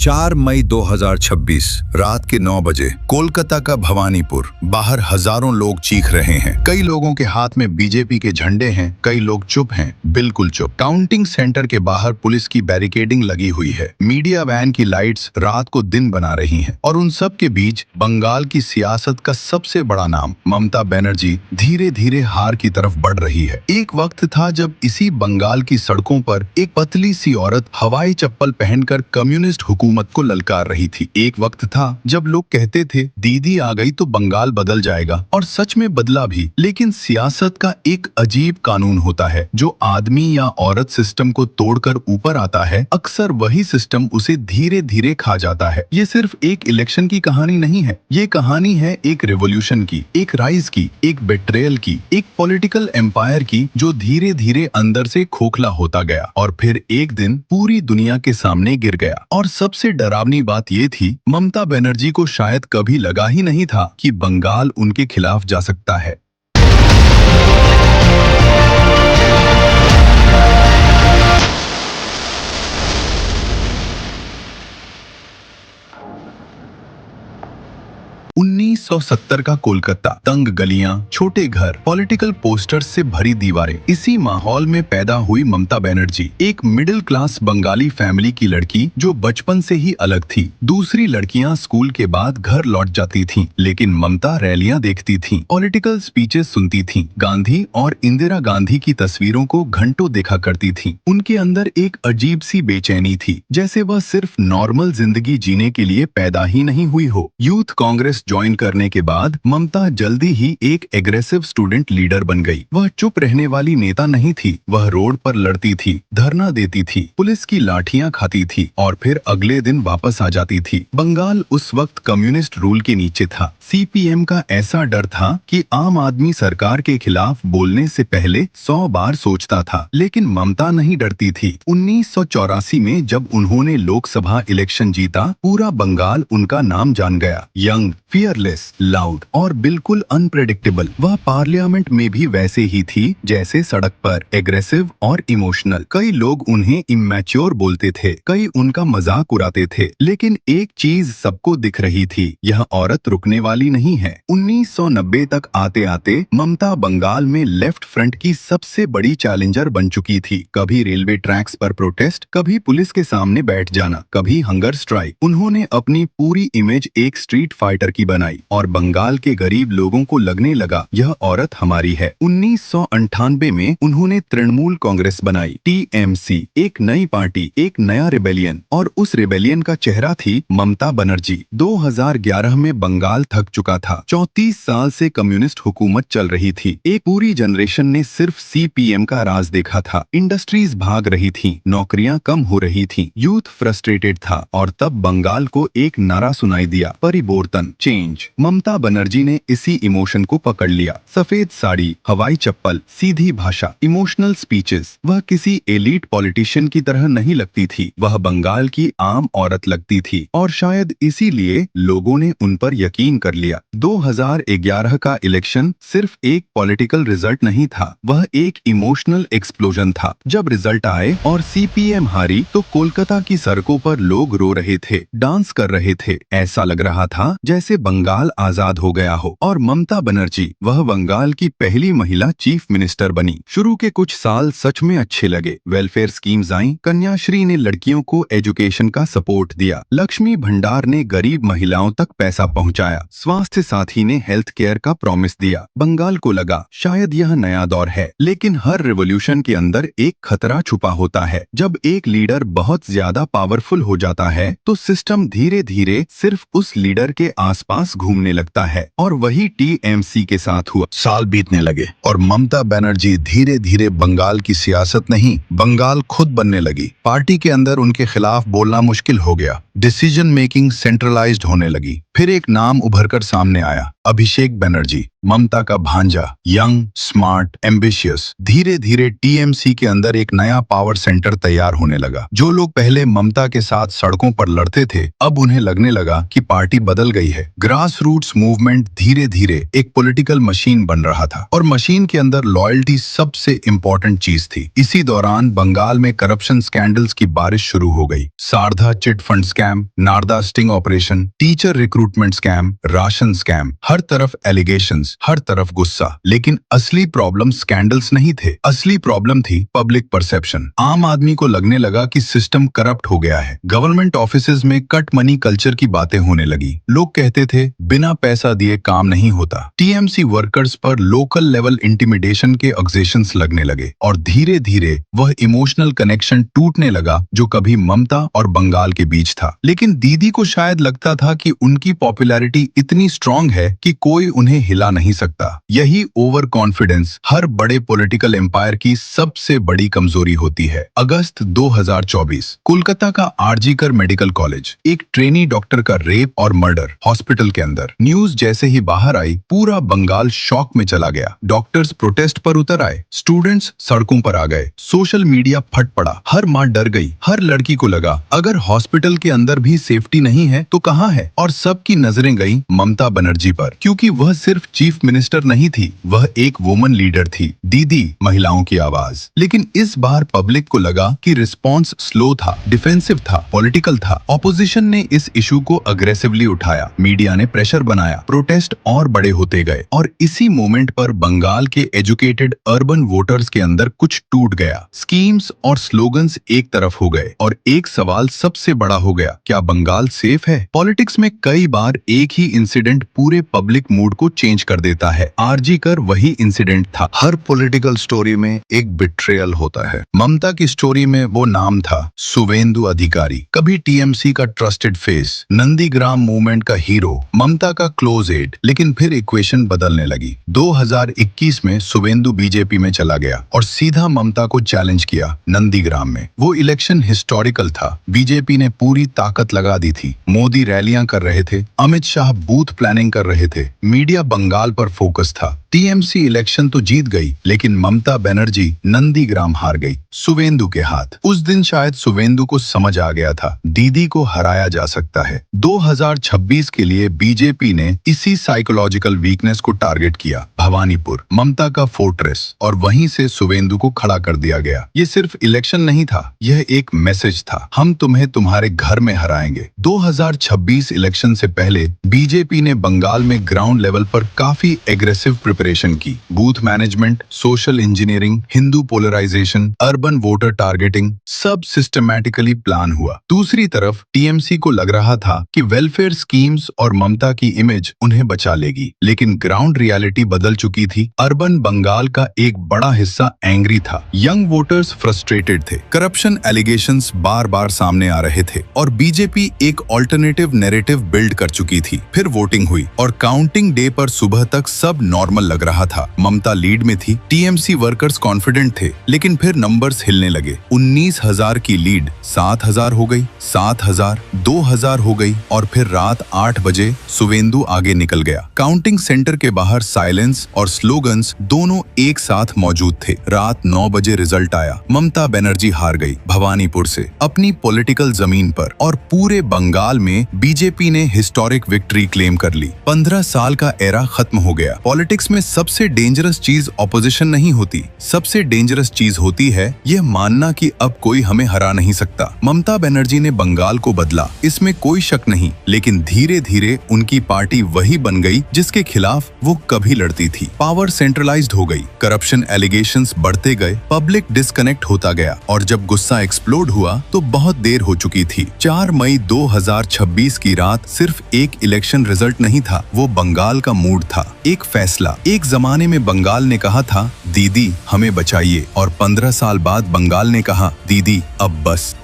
4 मई 2026 रात के 9 बजे कोलकाता का भवानीपुर। बाहर हजारों लोग चीख रहे हैं। कई लोगों के हाथ में बीजेपी के झंडे हैं, कई लोग चुप हैं, बिल्कुल चुप। काउंटिंग सेंटर के बाहर पुलिस की बैरिकेडिंग लगी हुई है। मीडिया वैन की लाइट्स रात को दिन बना रही हैं। और उन सब के बीच बंगाल की सियासत का सबसे बड़ा नाम ममता बनर्जी धीरे धीरे हार की तरफ बढ़ रही है। एक वक्त था जब इसी बंगाल की सड़कों पर एक पतली सी औरत हवाई चप्पल पहनकर कम्युनिस्ट हुकूमत को ललकार रही थी। एक वक्त था जब लोग कहते थे दीदी आ गई तो बंगाल बदल जाएगा, और सच में बदला भी। लेकिन सियासत का एक अजीब कानून होता है, जो आदमी या औरत सिस्टम को तोड़कर ऊपर आता है, अक्सर वही सिस्टम उसे धीरे धीरे खा जाता है। ये सिर्फ एक इलेक्शन की कहानी नहीं है, ये कहानी है एक रेवोल्यूशन की, एक राइज की, एक बेट्रेयल की, एक पॉलिटिकल एम्पायर की, जो धीरे धीरे अंदर से खोखला होता गया और फिर एक दिन पूरी दुनिया के सामने गिर गया। और सबसे डरावनी बात ये थी, ममता बनर्जी को शायद कभी लगा ही नहीं था कि बंगाल उनके खिलाफ जा सकता है। उन्नीस 1970 का कोलकाता, तंग गलियां, छोटे घर, पॉलिटिकल पोस्टर्स से भरी दीवारें। इसी माहौल में पैदा हुई ममता बनर्जी, एक मिडिल क्लास बंगाली फैमिली की लड़की जो बचपन से ही अलग थी। दूसरी लड़कियां स्कूल के बाद घर लौट जाती थीं, लेकिन ममता रैलियां देखती थीं, पॉलिटिकल स्पीचेस सुनती थीं, गांधी और इंदिरा गांधी की तस्वीरों को घंटों देखा करती थीं। उनके अंदर एक अजीब सी बेचैनी थी, जैसे वह सिर्फ नॉर्मल जिंदगी जीने के लिए पैदा ही नहीं हुई हो। यूथ कांग्रेस ज्वाइन करने के बाद ममता जल्दी ही एक एग्रेसिव स्टूडेंट लीडर बन गई। वह चुप रहने वाली नेता नहीं थी, वह रोड पर लड़ती थी, धरना देती थी, पुलिस की लाठियां खाती थी और फिर अगले दिन वापस आ जाती थी। बंगाल उस वक्त कम्युनिस्ट रूल के नीचे था। सीपीएम का ऐसा डर था कि आम आदमी सरकार के खिलाफ बोलने से पहले 100 बार सोचता था। लेकिन ममता नहीं डरती थी। 1984 में जब उन्होंने लोकसभा इलेक्शन जीता, पूरा बंगाल उनका नाम जान गया। यंग, फियरलेस, लाउड और बिल्कुल अनप्रेडिक्टेबल। वह पार्लियामेंट में भी वैसे ही थी जैसे सड़क पर, एग्रेसिव और इमोशनल। कई लोग उन्हें इमैच्योर बोलते थे, कई उनका मजाक उड़ाते थे, लेकिन एक चीज सबको दिख रही थी, यह औरत रुकने वाली नहीं है। 1990 तक आते आते ममता बंगाल में लेफ्ट फ्रंट की सबसे बड़ी चैलेंजर बन चुकी थी। कभी रेलवे ट्रैक्स पर प्रोटेस्ट, कभी पुलिस के सामने बैठ जाना, कभी हंगर स्ट्राइक। उन्होंने अपनी पूरी इमेज एक स्ट्रीट फाइटर की बनाई और बंगाल के गरीब लोगों को लगने लगा यह औरत हमारी है। 1998 में उन्होंने तृणमूल कांग्रेस बनाई, टीएमसी, एक नई पार्टी, एक नया रिबेलियन, और उस रिबेलियन का चेहरा थी ममता बनर्जी। 2011 में बंगाल थक चुका था। 34 साल से कम्युनिस्ट हुकूमत चल रही थी। एक पूरी जनरेशन ने सिर्फ सीपीएम का राज देखा था। इंडस्ट्रीज भाग रही थी, नौकरियां कम हो रही थी, यूथ फ्रस्ट्रेटेड था, और तब बंगाल को एक नारा सुनाई दिया, परिवर्तन, चेंज। ममता बनर्जी ने इसी इमोशन को पकड़ लिया। सफेद साड़ी, हवाई चप्पल, सीधी भाषा, इमोशनल स्पीचेस। वह किसी एलीट पॉलिटिशियन की तरह नहीं लगती थी, वह बंगाल की आम औरत लगती थी, और शायद इसीलिए लोगों ने उन पर यकीन कर लिया। 2011 का इलेक्शन सिर्फ एक पॉलिटिकल रिजल्ट नहीं था, वह एक इमोशनल एक्सप्लोजन था। जब रिजल्ट आए और सीपीएम हारी तो कोलकाता की सड़कों पर लोग रो रहे थे, डांस कर रहे थे। ऐसा लग रहा था जैसे बंगाल आजाद हो गया हो। और ममता बनर्जी, वह बंगाल की पहली महिला चीफ मिनिस्टर बनी। शुरू के कुछ साल सच में अच्छे लगे। वेलफेयर स्कीम्स आईं, कन्याश्री ने लड़कियों को एजुकेशन का सपोर्ट दिया, लक्ष्मी भंडार ने गरीब महिलाओं तक पैसा पहुंचाया, स्वास्थ्य साथी ने हेल्थ केयर का प्रॉमिस दिया। बंगाल को लगा शायद यह नया दौर है। लेकिन हर रिवॉल्यूशन के अंदर एक खतरा छुपा होता है। जब एक लीडर बहुत ज्यादा पावरफुल हो जाता है तो सिस्टम धीरे धीरे सिर्फ उस लीडर के आसपास घूमने लगता है, और वही टीएमसी के साथ हुआ। साल बीतने लगे और ममता बनर्जी धीरे धीरे बंगाल की सियासत नहीं, बंगाल खुद बनने लगी। पार्टी के अंदर उनके खिलाफ बोलना मुश्किल हो गया, डिसीजन मेकिंग सेंट्रलाइज्ड होने लगी। फिर एक नाम उभरकर सामने आया, अभिषेक बनर्जी, ममता का भांजा, यंग, स्मार्ट, एम्बिशियस। धीरे धीरे टीएमसी के अंदर एक नया पावर सेंटर तैयार होने लगा। जो लोग पहले ममता के साथ सड़कों पर लड़ते थे, अब उन्हें लगने लगा कि पार्टी बदल गई है। ग्रास रूट्स मूवमेंट धीरे धीरे एक पॉलिटिकल मशीन बन रहा था और मशीन के अंदर लॉयल्टी सबसे इंपॉर्टेंट चीज थी। इसी दौरान बंगाल में करप्शन स्कैंडल्स की बारिश शुरू हो गई। Sharada chit fund scam, Narada sting operation, teacher recruitment scam, ration scam, हर तरफ एलिगेशंस, हर तरफ गुस्सा। लेकिन असली प्रॉब्लम स्कैंडल्स नहीं थे, असली प्रॉब्लम थी पब्लिक परसेप्शन। आम आदमी को लगने लगा कि सिस्टम करप्ट हो गया है। गवर्नमेंट ऑफिसेज में कट मनी कल्चर की बातें होने लगी। लोग कहते थे बिना पैसा दिए काम नहीं होता। टीएमसी वर्कर्स पर लोकल लेवल इंटिमिडेशन के एक्जेशंस लगने लगे और धीरे धीरे वह इमोशनल कनेक्शन टूटने लगा जो कभी ममता और बंगाल के बीच था। लेकिन दीदी को शायद लगता था कि उनकी पॉपुलैरिटी इतनी स्ट्रांग है कि कोई उन्हें हिला नहीं सकता। यही ओवर कॉन्फिडेंस हर बड़े पॉलिटिकल एम्पायर की सबसे बड़ी कमजोरी होती है। अगस्त 2024, कोलकाता का आरजीकर मेडिकल कॉलेज, एक ट्रेनी डॉक्टर का रेप और मर्डर हॉस्पिटल के अंदर। न्यूज जैसे ही बाहर आई, पूरा बंगाल शॉक में चला गया। डॉक्टर्स प्रोटेस्ट पर उतर आए, स्टूडेंट्स सड़कों पर आ गए, सोशल मीडिया फट पड़ा। हर माँ डर गई, हर लड़की को लगा अगर हॉस्पिटल के अंदर भी सेफ्टी नहीं है तो कहाँ है। और सबकी नजरें गई ममता बनर्जी पर, क्योंकि वह सिर्फ चीफ मिनिस्टर नहीं थी, वह एक वुमन लीडर थी। दीदी महिलाओं की आवाज। लेकिन इस बार पब्लिक को लगा कि रिस्पॉन्स स्लो था, डिफेंसिव था, पॉलिटिकल था। ऑपोजिशन ने इस इशू को अग्रेसिवली उठाया, मीडिया ने प्रेशर बनाया, प्रोटेस्ट और बड़े होते गए। और इसी मोमेंट पर बंगाल के एजुकेटेड अर्बन वोटर्स के अंदर कुछ टूट गया। स्कीम्स और स्लोगन्स एक तरफ हो गए और एक सवाल सबसे बड़ा हो गया, क्या बंगाल सेफ है? पॉलिटिक्स में कई बार एक ही इंसिडेंट पूरे पब्लिक मूड को चेंज कर देता है। आरजीकर वही इंसिडेंट था। हर पॉलिटिकल स्टोरी में एक बिट्रेयल होता है। ममता की स्टोरी में वो नाम था शुवेंदु अधिकारी, कभी टीएमसी का ट्रस्टेड फेस, नंदीग्राम मूवमेंट का हीरो, ममता का क्लोज एड। लेकिन फिर इक्वेशन बदलने लगी। 2021 में शुवेंदु बीजेपी में चला गया और सीधा ममता को चैलेंज किया नंदीग्राम में। वो इलेक्शन हिस्टोरिकल था। बीजेपी ने पूरी ताकत लगा दी थी। मोदी रैलियां कर रहे थे, अमित शाह बूथ प्लानिंग कर रहे थे, मीडिया बंगाल पर फोकस था। टीएमसी इलेक्शन तो जीत गई, लेकिन ममता बनर्जी नंदीग्राम हार गई शुवेंदु के हाथ। उस दिन शायद शुवेंदु को समझ आ गया था दीदी को हराया जा सकता है। 2026 के लिए बीजेपी ने इसी साइकोलॉजिकल वीकनेस को टारगेट किया। भवानीपुर, ममता का फोर्ट्रेस, और वहीं से शुवेंदु को खड़ा कर दिया गया। ये सिर्फ इलेक्शन नहीं था, यह एक मैसेज था, हम तुम्हें तुम्हारे घर में हराएंगे। 2026 इलेक्शन से पहले बीजेपी ने बंगाल में ग्राउंड लेवल पर काफी एग्रेसिव प्रिपरेशन की। Booth management, social engineering, Hindu polarisation, urban voter targeting, सब सिस्टमैटिकली प्लान हुआ। दूसरी तरफ टीएमसी को लग रहा था कि वेलफेयर स्कीम्स और ममता की इमेज उन्हें बचा लेगी, लेकिन ग्राउंड रियलिटी बदल चुकी थी। अर्बन बंगाल का एक बड़ा हिस्सा एंग्री था, यंग वोटर्स फ्रस्ट्रेटेड थे, करप्शन एलिगेशंस बार बार सामने आ रहे थे और बीजेपी एक ऑल्टरनेटिव नैरेटिव बिल्ड कर चुकी थी। फिर वोटिंग हुई और काउंटिंग डे पर सुबह तक सब नॉर्मल लग रहा था। ममता लीड में थी, टीएमसी वर्कर्स कॉन्फिडेंट थे, लेकिन फिर नंबर्स हिलने लगे। 19,000 की लीड 7,000 हो गई, 7,000, 2,000 हो गई और फिर रात 8 बजे शुवेंदु आगे निकल गया। काउंटिंग सेंटर के बाहर साइलेंस और स्लोगन्स दोनों एक साथ मौजूद थे। रात 9 बजे रिजल्ट आया, ममता बनर्जी हार गई भवानीपुर से, अपनी पॉलिटिकल जमीन पर, और पूरे बंगाल में बीजेपी ने हिस्टोरिक विक्ट्री क्लेम कर ली। 15 साल का एरा खत्म हो गया। पॉलिटिक्स में सबसे डेंजरस चीज ऑपोजिशन नहीं होती, सबसे डेंजरस चीज होती है यह मानना कि अब कोई हमें हरा नहीं सकता। ममता बनर्जी ने बंगाल को बदला, इसमें कोई शक नहीं, लेकिन धीरे धीरे उनकी पार्टी वही बन गई जिसके खिलाफ वो कभी लड़ती थी। पावर सेंट्रलाइज्ड हो गई, करप्शन एलिगेशंस बढ़ते गए, पब्लिक डिस्कनेक्ट होता गया, और जब गुस्सा एक्सप्लोड हुआ तो बहुत देर हो चुकी थी। 4 मई 2026 की रात सिर्फ एक इलेक्शन रिजल्ट नहीं था, वो बंगाल का मूड था, एक फैसला। एक जमाने में बंगाल ने कहा था दीदी हमें बचाइए, और 15 साल बाद बंगाल ने कहा दीदी अब बस।